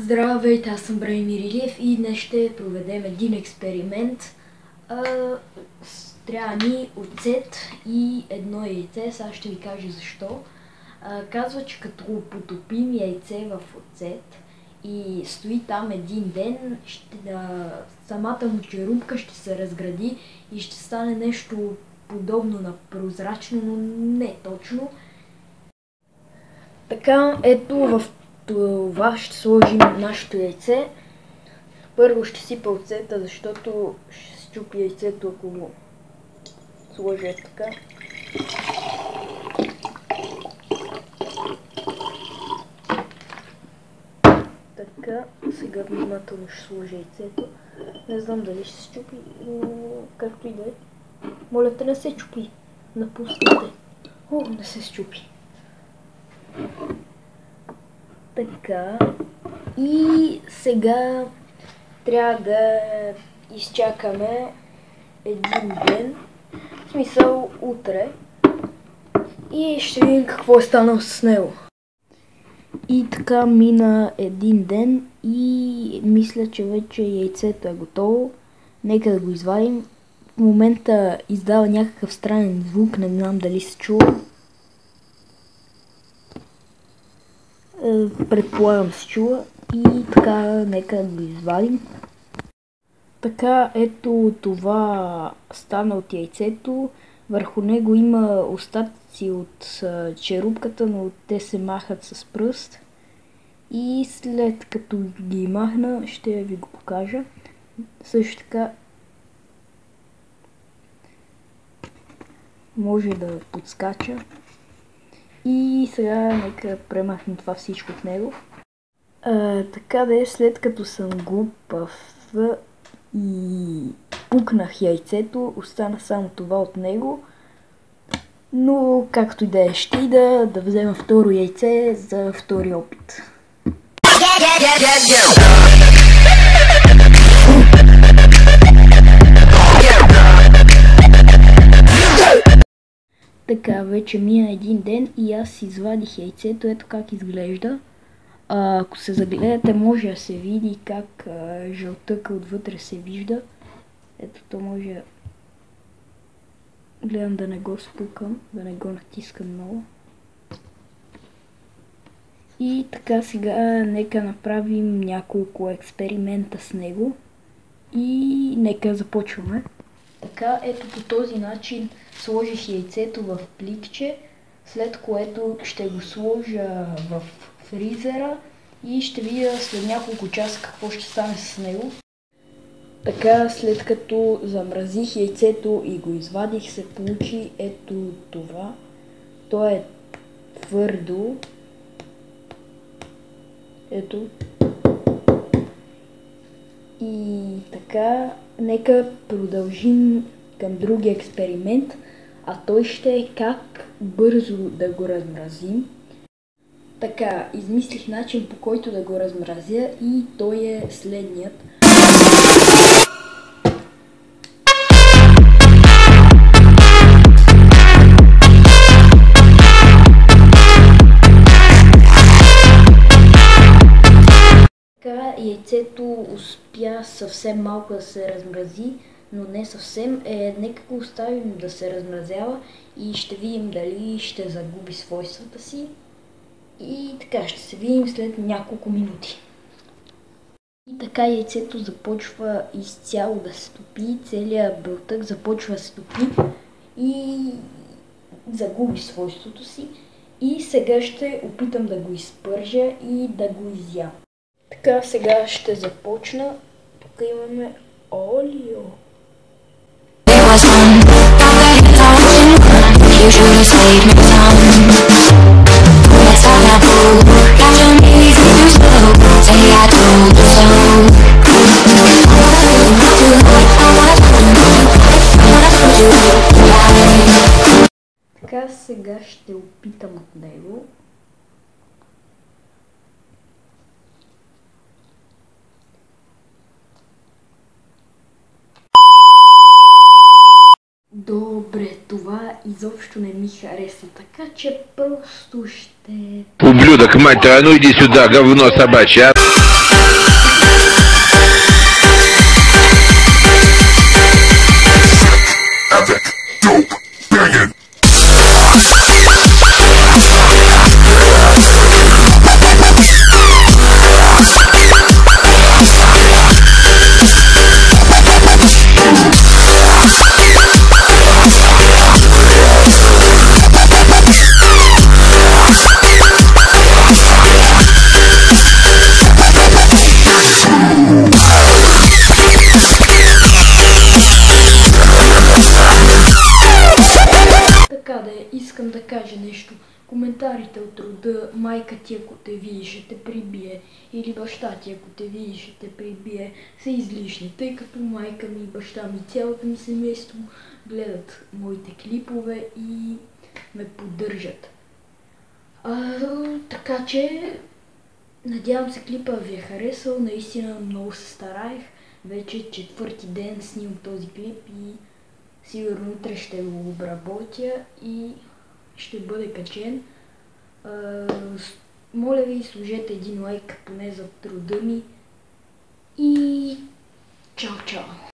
Здравейте, аз съм Бранимир Илиев и днес ще проведем един експеримент. Трябва ни оцет и едно яйце, сега ще ви кажа защо. Казва, че като потопим яйце в оцет и стои там един ден, самата му черупка ще се разгради и ще стане нещо подобно на прозрачно, но не точно. Така, ето в това ще сложим нашето яйце. Първо ще сипа оцета, защото ще счупи яйцето, ако го сложа така. Така, сега внимателно ще сложа яйцето. Не знам дали ще се счупи, но както и да е. Моля те, не се счупи. Напускайте. О, не се счупи. Така, и сега трябва да изчакаме един ден, в смисъл утре, и ще видим какво е станало с него. И така мина един ден и мисля, че вече яйцето е готово. Нека да го извадим. В момента издава някакъв странен звук, не знам дали се чува. Предполагам се чува и така, нека да го извадим. Така, ето това стана от яйцето. Върху него има остатъци от черупката, но те се махат с пръст. И след като ги махна, ще ви го покажа. Също така може да подскача. И сега нека премахнем това всичко от него. Така да е, след като съм глупав и пукнах яйцето, остана само това от него. Но както и да е, ще ида да взема второ яйце за втори опит. Така, вече мина един ден и аз извадих яйцето, ето как изглежда. Ако се загледате, може да се види как жълтъка отвътре се вижда. Ето, то може... Гледам да не го спукам, да не го натискам много. И така, сега нека направим няколко експеримента с него. И нека започваме. Така, ето по този начин сложих яйцето в пликче, след което ще го сложа в фризера и ще видя след няколко часа какво ще стане с него. Така, след като замразих яйцето и го извадих, се получи ето това. То е твърдо. Ето. И така, нека продължим към другия експеримент, а той ще е как бързо да го размразим. Така, измислих начин, по който да го размразя, и той е следният. Така, яйцето успя съвсем малко да се размрази, но не съвсем. Нека го оставим да се размразява и ще видим дали ще загуби свойствата си. И така, ще се видим след няколко минути. И така, яйцето започва изцяло да се топи, целият белтък започва да се топи и загуби свойството си. И сега ще опитам да го изпържа и да го изям. Така, сега ще започна. Тук имаме олио. Така, сега ще опитам от него. Добре, това изобщо не ми хареса, така че просто ще... Ублюдок, мать твою, ну иди сюда, говно собачье, а! правите от рода майка ти, ако те види, ще те прибие, или баща ти, ако те види, ще те прибие, са излишни, тъй като майка ми, баща ми, цялото ми семейство гледат моите клипове и ме поддържат. Така че, надявам се клипа ви е харесал, наистина много се стараех. Вече 4-ти ден снимам този клип и сигурно утре ще го обработя и ще бъде качен. Моля ви, сложете един лайк поне за труда ми и чао, чао!